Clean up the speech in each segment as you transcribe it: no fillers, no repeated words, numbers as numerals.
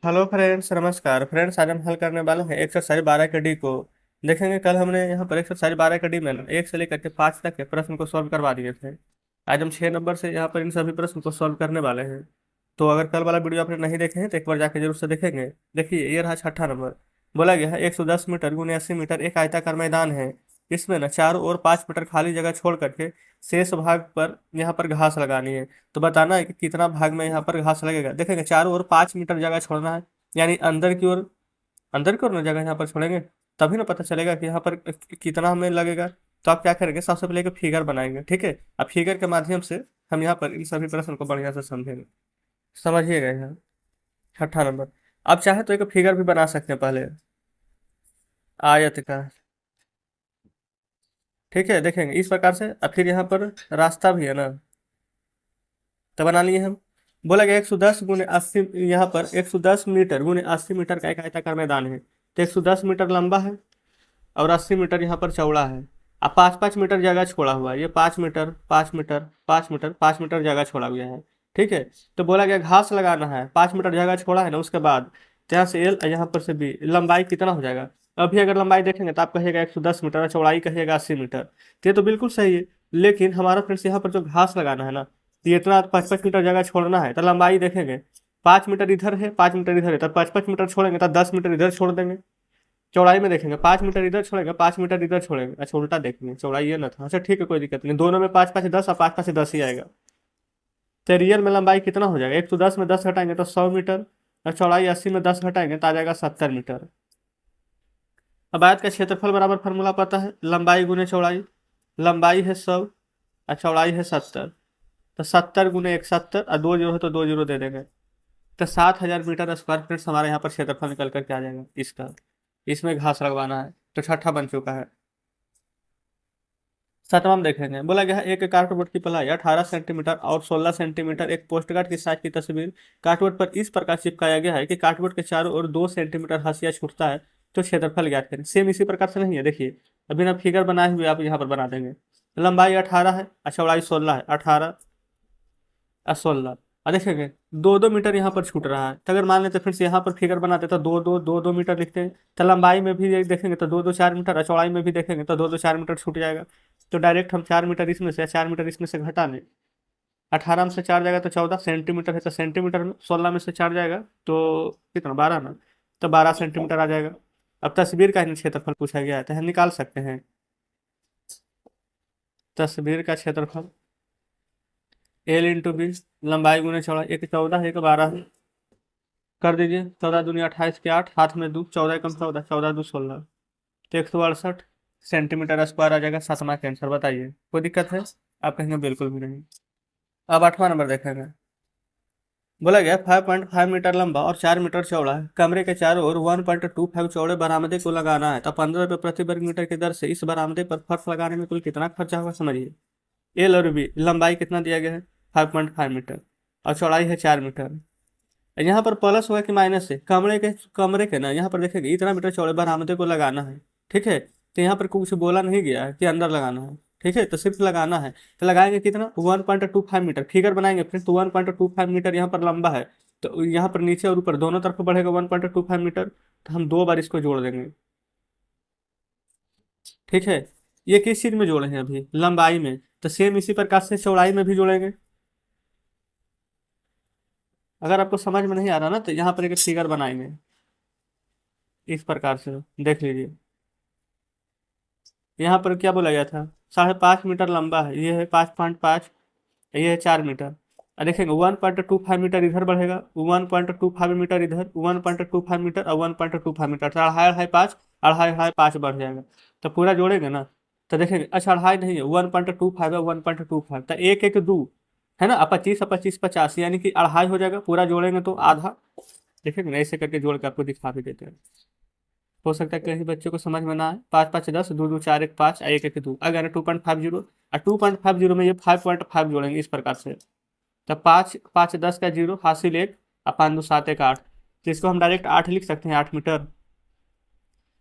Hello friends, नमस्कार friends. आज हम हल करने वाले हैं एक्सरसाइज 12 के डी को। देखेंगे, कल हमने यहाँ पर एक्सरसाइज 12 के डी में ना 1 से लेकर के 5 तक के प्रश्न को सॉल्व करवा दिए थे। आज हम 6 नंबर से यहाँ पर इन सभी प्रश्न को सॉल्व करने वाले हैं। तो अगर कल वाला वीडियो आपने नहीं देखे हैं तो एक बार जाके जरूर से देखेंगे। देखिए, ये रहा छठा नंबर। बोला गया है 110 मीटर गुने 80 मीटर एक आयताकार मैदान है। इसमें ना चारों ओर 5 मीटर खाली जगह छोड़ करके शेष भाग पर यहाँ पर घास लगानी है। तो बताना है कि कितना भाग में यहाँ पर घास लगेगा। देखेंगे, चारों ओर 5 मीटर जगह छोड़ना है, यानी अंदर की ओर ना जगह यहाँ पर छोड़ेंगे। तभी ना पता चलेगा कि यहाँ पर कितना हमें लगेगा। तो आप क्या करेंगे, सबसे पहले एक फिगर बनाएंगे, ठीक है। अब फिगर के माध्यम से हम यहाँ पर इन सभी प्रश्न को बढ़िया से समझेंगे। समझिएगा यहाँ छठा नंबर। आप चाहे तो एक फिगर भी बना सकते हैं पहले, आयत का। ठीक है, देखेंगे इस प्रकार से। अब फिर यहाँ पर रास्ता भी है ना, तो बना लिए हम। बोला गया 110 गुने 80, यहाँ पर 110 मीटर गुने 80 मीटर का एक आयताकार मैदान है। तो 110 मीटर लंबा है और 80 मीटर यहाँ पर चौड़ा है। अब 5-5 मीटर जगह छोड़ा हुआ है, ये 5 मीटर 5 मीटर 5 मीटर 5 मीटर जगह छोड़ा हुआ है। ठीक है। तो बोला गया घास लगाना है, 5 मीटर जगह छोड़ा है ना, उसके बाद यहाँ से एल यहाँ पर से बी, लंबाई कितना हो जाएगा। अभी अगर लंबाई देखेंगे तो आप कहिएगा 110 मीटर और चौड़ाई कहिएगा 80 मीटर। तो ये तो बिल्कुल सही है। लेकिन हमारा फ्रेंड्स यहाँ पर जो घास लगाना है ना, तो ये इतना 5-5 मीटर जगह छोड़ना है। तो लंबाई देखेंगे, 5 मीटर इधर है 5 मीटर इधर है, तो 5-5 मीटर छोड़ेंगे तो 10 मीटर इधर छोड़ देंगे। चौड़ाई में देखेंगे 5 मीटर इधर छोड़ेंगे 5 मीटर इधर छोड़ेंगे। अच्छा, उल्टा देखेंगे, चौड़ाई ये ना था। अच्छा ठीक है, कोई दिक्कत नहीं, दोनों में 5-5 10 और 5-5 10 ही आएगा। तो रियल में लंबाई कितना हो जाएगा, 110 में 10 घटाएंगे तो 100 मीटर, और चौड़ाई 80 में 10 घटाएंगे तो आ जाएगा 70 मीटर। अब आयत का क्षेत्रफल बराबर फार्मूला पता है, लंबाई गुने चौड़ाई। लंबाई है 100 और चौड़ाई है 70। तो 70 गुने 1 70, और 2 जीरो है तो 2 जीरो दे देंगे। तो 7,000 मीटर स्क्वायर फीट हमारे यहाँ पर क्षेत्रफल निकल करके आ जाएगा इसका। इसमें घास लगवाना है, तो छठा बन चुका है। सातवां में देखेंगे, बोला गया है एक कार्डबोर्ड की पलाई 18 सेंटीमीटर और 16 सेंटीमीटर एक पोस्टकार्ड की साइज की तस्वीर कार्डबोर्ड पर इस प्रकार चिपकाया गया है कि कार्डबोर्ड के चारों ओर 2 सेंटीमीटर हाशिया छूटता है। तो क्षेत्रफल ज्ञात करें। सेम इसी प्रकार से नहीं है, देखिए अभी ना फिगर बनाए हुए आप यहाँ पर बना देंगे। लंबाई 18 है और चौड़ाई 16 है, 18 और 16। और देखेंगे 2-2 मीटर यहाँ पर छूट रहा है। तो अगर मान लेते फिर से यहाँ पर फिगर बनाते तो 2-2 2-2 मीटर लिखते हैं। तो लंबाई में भी देखेंगे तो 2-2 4 मीटर, और चौड़ाई में भी देखेंगे तो 2-2 4 मीटर छूट जाएगा। तो डायरेक्ट हम 4 मीटर इसमें से 4 मीटर इसमें से घटा लें। 18 में से 4 जाएगा तो 14 सेंटीमीटर है, तो सेंटीमीटर में 16 में से 4 जाएगा तो कितना, 12 ना। तो 12 सेंटीमीटर आ जाएगा। अब तस्वीर का ही क्षेत्रफल पूछा गया है, तो हम निकाल सकते हैं तस्वीर का क्षेत्रफल। एल इंटू बी, लंबाई गुने चौड़ाई, एक 14 एक 12 है। कर दीजिए, 14 दूनी 28 के 8, हाथ में 2, 14 कम 14, 14 2 16। तो 168 सेंटीमीटर स्क्वायर आ जाएगा। सातवां का आंसर बताइए, कोई दिक्कत है। आप कहेंगे बिल्कुल भी नहीं। अब आठवां नंबर देखेंगे। बोला गया 5.5 मीटर लंबा और 4 मीटर चौड़ा है, कमरे के चारों ओर 1.25 चौड़े बरामदे को लगाना है। तो 15 रुपये प्रति वर्ग मीटर की दर से इस बरामदे पर फर्श लगाने में कुल कितना खर्चा होगा, समझिए। एल और बी, लंबाई कितना दिया गया है 5.5 मीटर और चौड़ाई है 4 मीटर। यहाँ पर प्लस होगा कि माइनस है, कमरे के ना यहाँ पर देखेंगे इतना मीटर चौड़े बरामदे को लगाना है। ठीक है। तो यहाँ पर कुछ बोला नहीं गया है कि अंदर लगाना है। ठीक है, तो सिर्फ लगाना है। तो लगाएंगे कितना, 1.25 मीटर। फिगर बनाएंगे फिर तो 1.25 मीटर यहाँ पर लंबा है। तो यहाँ पर नीचे और ऊपर दोनों तरफ बढ़ेगा 1.25 मीटर। तो हम 2 बार इसको जोड़ देंगे। ठीक है। ये किस चीज में जोड़े हैं, अभी लंबाई में। तो सेम इसी प्रकार से चौड़ाई में भी जोड़ेंगे। अगर आपको समझ में नहीं आ रहा ना, तो यहाँ पर एक फिगर बनाएंगे इस प्रकार से, देख लीजिए। यहाँ पर क्या बोला गया था, 5.5 मीटर लंबा है, ये है 5.5, ये है 4 मीटर। और देखेंगे 1.25 मीटर इधर बढ़ेगा, 1.25 मीटर इधर, 1.25 मीटर और 1.25 मीटर, तो अढ़ाई अढ़ाई 5, अढ़ाई अढ़ाई 5 बढ़ जाएगा। तो पूरा जोड़ेंगे ना, तो देखेंगे अच्छा अढ़ाई नहीं है, 1.25 है, 1.25, तो एक एक दो है ना, 25 25 50, यानी कि अढ़ाई हो जाएगा। पूरा जोड़ेंगे तो आधा। देखेंगे ना, ऐसे करके जोड़ के आपको दिखा भी देते हैं। हो सकता है कहीं बच्चों को समझ में ना आए। 5 5 10, 2 2 4 1 5, 1 1 2, अगर 2.50 और 2.50 में ये 5.5 जोड़ेंगे इस प्रकार से। तो 5 5 10 का जीरो हासिल 1, और 5 2 7 1 8। तो इसको हम डायरेक्ट 8 लिख सकते हैं, 8 मीटर।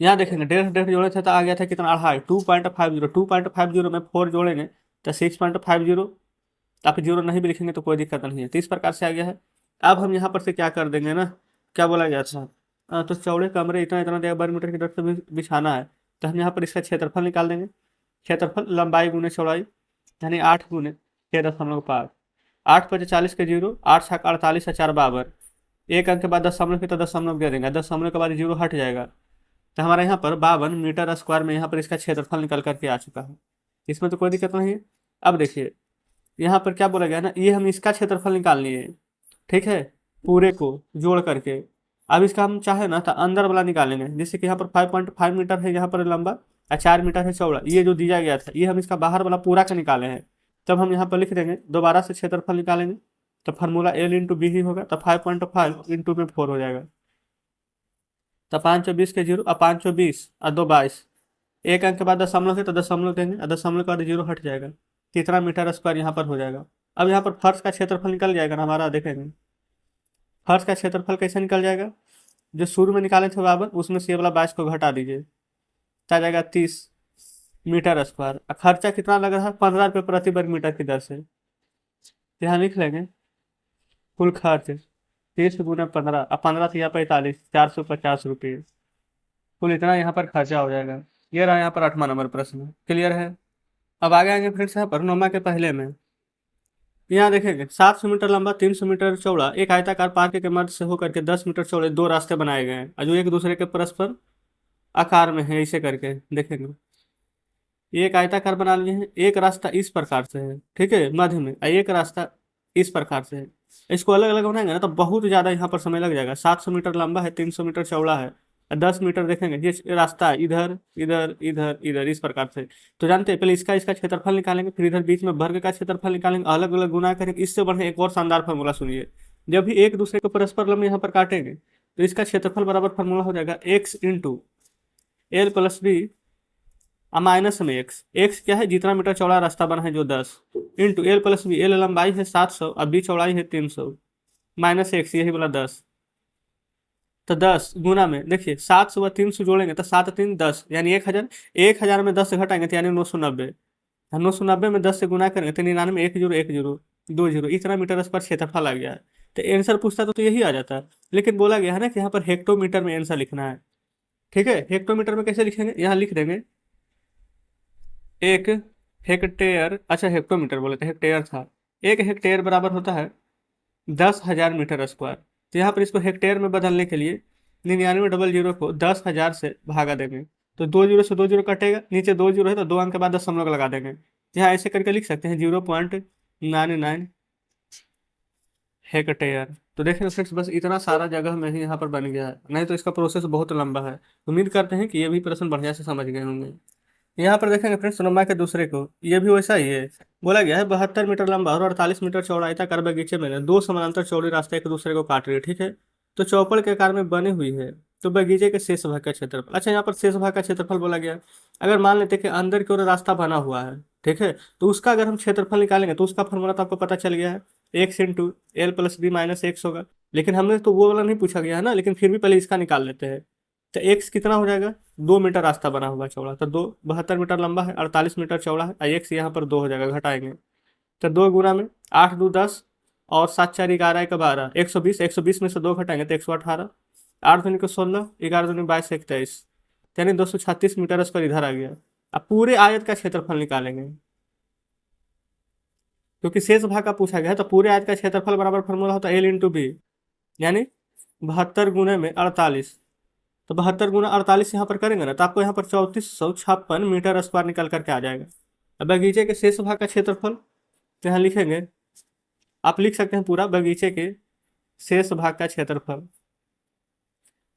यहाँ देखेंगे डेढ़ डेढ़ जोड़े थे तो आ गया था कितना, अढ़ाई। 2.50 में 4 जोड़ेंगे तो 6.50। आप जीरो नहीं भी लिखेंगे तो कोई दिक्कत नहीं है। तो इस प्रकार से आ गया है। अब हम यहाँ पर से क्या कर देंगे ना, क्या बोला गया था? तो चौड़े कमरे इतना इतना वर्ग मीटर की दर से बिछाना है, तो हम यहाँ पर इसका क्षेत्रफल निकाल देंगे। क्षेत्रफल लंबाई गुने चौड़ाई, यानी 8 गुने 6.5। 8×5 = 40 के जीरो, 8×7 = 48 और 4 = 52। एक अंक के बाद दशमलव के तो दशमलव दे देंगे, दशमलव के बाद जीरो हट जाएगा, तो हमारे यहाँ पर 52 मीटर स्क्वायर में यहाँ पर इसका क्षेत्रफल निकल करके आ चुका है। इसमें तो कोई दिक्कत नहीं है। अब देखिए यहाँ पर क्या बोला गया ना, ये हम इसका क्षेत्रफल निकाल लिए, ठीक है, पूरे को जोड़ करके। अब इसका हम चाहे ना तो अंदर वाला निकालेंगे, जैसे कि यहाँ पर 5.5 मीटर है यहाँ पर लंबा और 4 मीटर है चौड़ा, ये जो दिया गया था ये हम इसका बाहर वाला पूरा का निकाले हैं। तब हम यहाँ पर लिख देंगे, दोबारा से क्षेत्रफल निकालेंगे, तो फार्मूला L×B ही होगा, तो 5.5 इंटू में 4 हो जाएगा, तो 5×20 के जीरो और 5×20 और 2×22। एक अंक के बाद दशमलव है तो दशमलव देंगे और दशमलव के बाद जीरो हट जाएगा, कितना मीटर स्क्वायर यहाँ पर हो जाएगा। अब यहाँ पर फर्श का क्षेत्रफल निकल जाएगा ना हमारा, देखेंगे फर्श का क्षेत्रफल कैसे निकल जाएगा। जो शुरू में निकाले थे 52, उसमें से ये वाला 22 को घटा दीजिए, तो आ जाएगा 30 मीटर स्क्वायर। खर्चा कितना लग रहा है, 15 रुपये प्रति वर्ग मीटर की दर से। यहाँ लिख लेंगे कुल खर्च 30 × 15 और 15 से यहाँ 45, 450 रुपये, कुल इतना यहाँ पर खर्चा हो जाएगा। ये रहा यहाँ पर 8वां नंबर प्रश्न, क्लियर है। अब आगे आएंगे फ्रेंड्स यहाँ पर 9वां के पहले में। यहाँ देखेंगे 700 मीटर लंबा 300 मीटर चौड़ा एक आयताकार पार्क के मध्य से होकर के 10 मीटर चौड़े दो रास्ते बनाए गए हैं, और जो एक दूसरे के परस्पर आकार में है, ऐसे करके देखेंगे। ये एक आयताकार बना लिए हैं, एक रास्ता इस प्रकार से है, ठीक है, मध्य में, और एक रास्ता इस प्रकार से है। इसको अलग अलग बनाएंगे ना तो बहुत ज़्यादा यहाँ पर समय लग जाएगा। 700 मीटर लंबा है, 300 मीटर चौड़ा है, और 10 मीटर देखेंगे ये रास्ता है, इधर इधर इधर इधर इस प्रकार से। तो जानते हैं, पहले इसका इसका क्षेत्रफल निकालेंगे, फिर इधर बीच में वर्ग का क्षेत्रफल निकालेंगे, अलग अलग गुना करेंगे। इससे बढ़िया एक और शानदार फार्मूला सुनिए, जब भी एक दूसरे को परस्पर लंब यहाँ पर काटेंगे तो इसका क्षेत्रफल बराबर फार्मूला हो जाएगा x×L+B माइनस में एक्स। एक्स क्या है, जितना मीटर चौड़ा रास्ता बना है जो 10, इंटू L+B, L लंबाई है 700 और B चौड़ाई है 300, माइनस एक्स यही वाला 10। तो 10 गुना में देखिए 700 व 300 जोड़ेंगे तो 7×3 = 10, यानी 1000। 1000 में 10 से घटाएंगे तो यानी 990। 990 में 10 से गुना करेंगे तो 99, 1 0 1 0 2 0, इतना मीटर स्क्वायर क्षेत्रफल आ गया है। तो आंसर पूछता तो यही आ जाता है, लेकिन बोला गया है ना कि यहाँ पर हेक्टोमीटर में आंसर लिखना है, ठीक है। हेक्टोमीटर में कैसे लिखेंगे, यहाँ लिख देंगे एक हेक्टेयर, अच्छा हेक्टोमीटर बोले थे, हेक्टेयर था। एक हेक्टेयर बराबर होता है 10,000 मीटर स्क्वायर। तो यहाँ पर इसको हेक्टेयर में बदलने के लिए 9900 को 10,000 से भागा देंगे, तो 2 जीरो से 2 जीरो कटेगा, नीचे 2 जीरो है तो 2 अंक के बाद दशमलव लगा देंगे। यहाँ ऐसे करके लिख सकते हैं 0.99 हेक्टेयर। तो देखें फ्रेंड्स, बस इतना सारा जगह में ही यहाँ पर बन गया है, नहीं तो इसका प्रोसेस बहुत लंबा है। उम्मीद करते हैं कि ये भी प्रश्न बढ़िया से समझ गए होंगे। यहाँ पर देखेंगे फ्रेंड्स, नंबर के दूसरे को, ये भी वैसा ही है। बोला गया है 72 मीटर लंबा और 48 मीटर चौड़ा आयताकार बगीचे में दो समानांतर चौड़े रास्ते एक दूसरे को काट रहे हैं, ठीक है। तो चौपड़ के आकार में बनी हुई है, तो बगीचे के शेष भाग का क्षेत्रफल। अच्छा, यहाँ पर शेष भाग का क्षेत्रफल बोला गया। अगर मान लेते कि अंदर की ओर रास्ता बना हुआ है, ठीक है, तो उसका अगर हम क्षेत्रफल निकालेंगे तो उसका फॉर्मूला तो आपको पता चल गया है, x×L+B - x होगा। लेकिन हमने तो वो वाला नहीं पूछा गया है ना, लेकिन फिर भी पहले इसका निकाल लेते हैं। तो x कितना हो जाएगा, 2 मीटर रास्ता बना हुआ चौड़ा, तो 72 मीटर लंबा है, 48 मीटर चौड़ा है, x यहाँ पर 2 हो जाएगा, घटाएंगे तो 2 गुना में 8 2 10 और 7 4 11 1 12, 120। 120 में से 2 घटाएंगे तो 118, 8 दूनी को 16, 11 दूनी 22 21, यानी 236 मीटर स्क्वायर इधर आ गया। अब पूरे आयत का क्षेत्रफल निकालेंगे, क्योंकि शेष भाग का पूछा गया है, तो पूरे आयत का क्षेत्रफल बराबर फॉर्मूला होता है L×B, यानी 72 गुने में 48। तो 72 गुना 48 यहाँ पर करेंगे ना तो आपको यहाँ पर 3456 मीटर स्क्वायर निकल करके आ जाएगा। अब बगीचे के शेष भाग का क्षेत्रफल तो यहाँ लिखेंगे, आप लिख सकते हैं पूरा बगीचे के शेष भाग का क्षेत्रफल।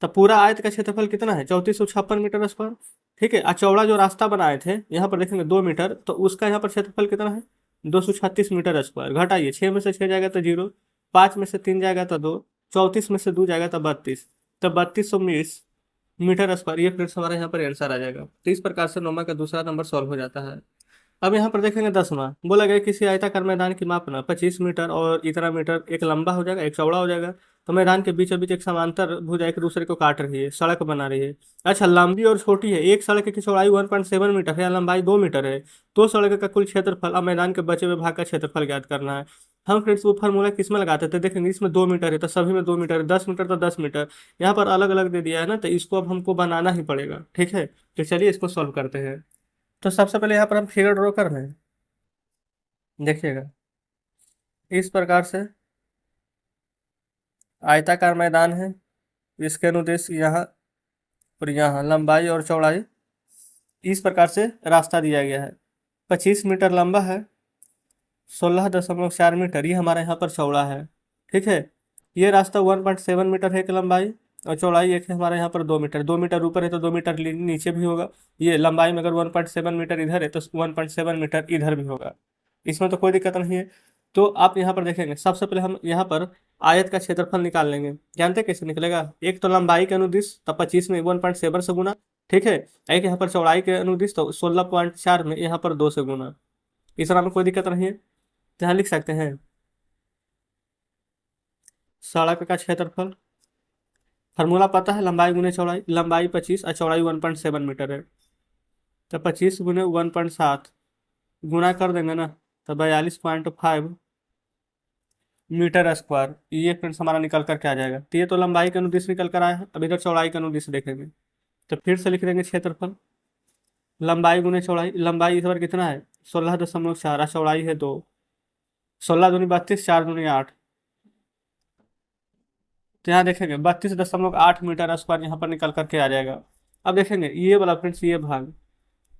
तो पूरा आयत का क्षेत्रफल कितना है, 3456 मीटर स्क्वायर, ठीक है। और चौड़ा जो रास्ता बनाए थे यहाँ पर देखेंगे 2 मीटर, तो उसका यहाँ पर क्षेत्रफल कितना है, 236 मीटर स्क्वायर। घटाइए, 6 में से 6 जाएगा तो 0, 5 में से 3 जाएगा तो 2, 34 में से 2 जाएगा तो 32, तो 3220 मीटर स्क्वायर। ये फ्रेंड्स हमारे यहाँ पर आंसर आ जाएगा। तो इस प्रकार से नौमा का दूसरा नंबर सॉल्व हो जाता है। अब यहाँ पर देखेंगे 10वां, बोला गया किसी आयताकार मैदान की मापना 25 मीटर और इतना मीटर, एक लंबा हो जाएगा एक चौड़ा हो जाएगा। तो मैदान के बीचों बीच एक समांतर भुजा एक दूसरे को काट रही है, सड़क बना रही है। अच्छा, लंबी और छोटी है, एक सड़क की चौड़ाई 1.7 मीटर है या लंबाई 2 मीटर है, तो सड़क का कुल क्षेत्रफल, अब मैदान के बचे हुए भाग का क्षेत्रफल ज्ञात करना है। हम फ्रेंड्स वो फार्मूला किस में लगाते थे, देखेंगे इसमें 2 मीटर है तो सभी में 2 मीटर है, 10 मीटर तो 10 मीटर। यहाँ पर अलग अलग दे दिया है ना, तो इसको अब हमको बनाना ही पड़ेगा, ठीक है। तो चलिए इसको सॉल्व करते हैं। तो सबसे पहले यहाँ पर हम फिगर ड्रॉ कर रहे हैं, देखिएगा इस प्रकार से आयताकार मैदान है, इसके अनुदेश यहाँ और यहाँ लंबाई और चौड़ाई इस प्रकार से रास्ता दिया गया है। 25 मीटर लंबा है, 16.4 मीटर ये हमारे यहाँ पर चौड़ा है, ठीक है। ये रास्ता 1.7 मीटर है कि लंबाई, और चौड़ाई एक है हमारे यहाँ पर 2 मीटर, 2 मीटर ऊपर है तो 2 मीटर नीचे भी होगा। ये लंबाई में अगर 1.7 मीटर इधर है तो 1.7 मीटर इधर भी होगा, इसमें तो कोई दिक्कत नहीं है। तो आप यहाँ पर देखेंगे सबसे पहले हम यहाँ पर आयत का क्षेत्रफल निकाल लेंगे। जानते हैं कैसे निकलेगा, एक तो लंबाई के अनुदिश तब 25 में 1.7 से गुना, ठीक है। एक यहाँ पर चौड़ाई के अनुदिश तो 16.4 में यहाँ पर 2 से गुना, इस तरह में कोई दिक्कत नहीं है। यहाँ लिख सकते हैं सड़क का क्षेत्रफल, फार्मूला पता है, लंबाई गुने चौड़ाई, लंबाई 25 और चौड़ाई 1.7 मीटर है, तो 25 गुने 1.7 गुना कर देंगे ना, तो 42.5 मीटर स्क्वायर ये फ्रेंड्स हमारा निकल कर के आ जाएगा। तो ये तो लंबाई का अनुदिश निकल कर आया है, अब इधर चौड़ाई का अनुदिश देखेंगे तो फिर से लिख देंगे क्षेत्रफल, लंबाई गुने चौड़ाई, लंबाई इस बार कितना है 16.4 और चौड़ाई है 2, 16 दूनी 32, 4 दूनी 8, तो यहाँ देखेंगे 32.8 मीटर स्क्वायर यहाँ पर निकल करके आ जाएगा। अब देखेंगे ये वाला फ्रेंड्स, ये भाग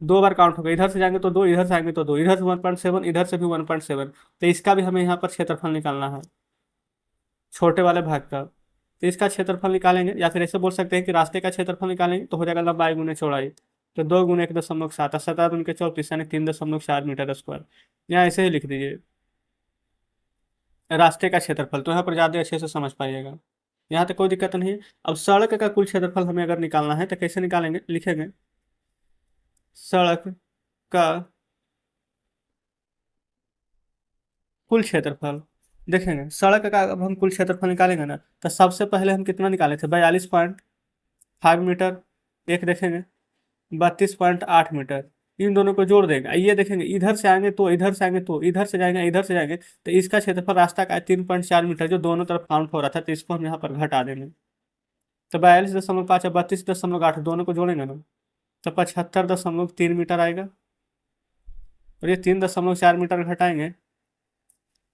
2 बार काउंट होगा, इधर से जाएंगे तो 2, इधर से आएंगे तो 2, इधर से 1.7, इधर से भी 1.7, तो इसका भी हमें यहाँ पर क्षेत्रफल निकालना है छोटे वाले भाग का। तो इसका क्षेत्रफल निकालेंगे, या फिर ऐसे बोल सकते हैं कि रास्ते का क्षेत्रफल निकालेंगे तो हो जाएगा लंबाई गुने चौड़ाई, तो 2 गुने 1.7, 7 उनके 34 यानी 3.4 मीटर स्क्वायर, यहाँ ऐसे ही लिख दीजिए रास्ते का क्षेत्रफल, तो यहाँ पर ज़्यादा अच्छे से समझ पाइएगा, यहाँ तक कोई दिक्कत नहीं है। अब सड़क का कुल क्षेत्रफल हमें अगर निकालना है तो कैसे निकालेंगे, लिखेंगे सड़क का कुल क्षेत्रफल, देखेंगे सड़क का अब हम कुल क्षेत्रफल निकालेंगे ना, तो सबसे पहले हम कितना निकाले थे 42.5 मीटर, एक देखेंगे 32.8 मीटर, इन दोनों को जोड़ देंगे, ये देखेंगे इधर से आएंगे तो इधर से आएंगे तो इधर से जाएंगे इधर से जाएंगे, तो इसका क्षेत्रफल रास्ता का 3.4 मीटर जो दोनों तरफ काउंट हो रहा था, तो इसको हम यहाँ पर घटा देंगे, तो 42.5 और 32.8 दोनों को जोड़ेंगे ना, तो 75.3 मीटर आएगा, और ये 3.4 मीटर घटाएंगे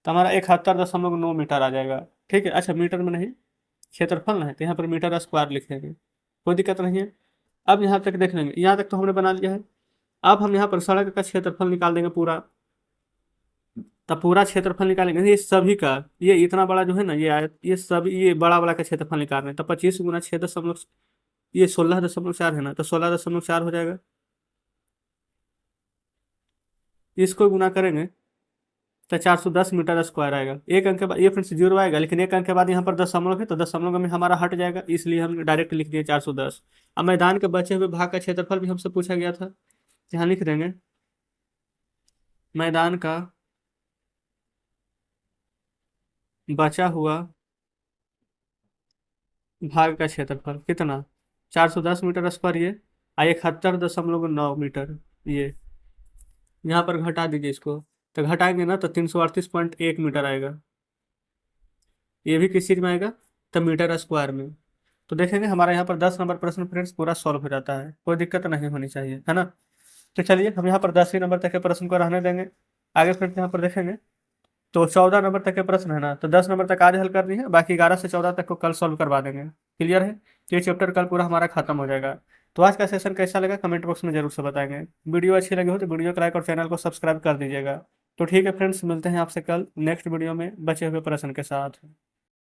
तो हमारा 71.9 मीटर आ जाएगा, ठीक है। अच्छा मीटर में नहीं, क्षेत्रफल ना है तो यहाँ पर मीटर स्क्वायर लिखेंगे, कोई दिक्कत नहीं है। अब यहाँ तक देख लेंगे, यहाँ तक तो हमने बना लिया है। अब हम यहाँ पर सड़क का क्षेत्रफल निकाल देंगे पूरा, तब पूरा क्षेत्रफल निकालेंगे ये सभी का, ये इतना बड़ा जो है ना ये आयत, ये सभी ये बड़ा वाला का क्षेत्रफल निकाल रहे हैं, तो 25 गुना 6 ये 16.4 है ना, तो 16.4 हो जाएगा, इसको गुना करेंगे तो 410 मीटर स्क्वायर आएगा। एक अंक के बाद ये फिर से जीरो आएगा, लेकिन एक अंक के बाद यहाँ पर दशमलव है तो दशमलव में हमारा हट जाएगा, इसलिए हम डायरेक्ट लिख दिए 410। अब मैदान के बचे हुए भाग का क्षेत्रफल भी हमसे पूछा गया था, यहाँ लिख देंगे मैदान का बचा हुआ भाग का क्षेत्रफल कितना 410 मीटर स्क्वायर, ये 71.9 मीटर, ये यहाँ पर घटा दीजिए इसको, तो घटाएंगे ना तो 338.1 मीटर आएगा, ये भी किस चीज में आएगा, तो मीटर स्क्वायर में। तो देखेंगे हमारा यहाँ पर 10 नंबर प्रश्न फ्रेंड्स पूरा सॉल्व हो जाता है, कोई दिक्कत नहीं होनी चाहिए, है ना। तो चलिए हम यहाँ पर 10 ही नंबर तक के प्रश्न को रहने देंगे, आगे फ्रेंड्स यहाँ पर देखेंगे तो 14 नंबर तक के प्रश्न है ना, तो 10 नंबर तक आज हल करनी है, बाकी 11 से 14 तक को कल सॉल्व करवा देंगे, क्लियर है। तो ये चैप्टर कल पूरा हमारा खत्म हो जाएगा। तो आज का सेशन कैसा लगा कमेंट बॉक्स में जरूर से बताएंगे, वीडियो अच्छी लगी हो तो वीडियो को लाइक और चैनल को सब्सक्राइब कर दीजिएगा। तो ठीक है फ्रेंड्स, मिलते हैं आपसे कल नेक्स्ट वीडियो में बचे हुए प्रश्न के साथ।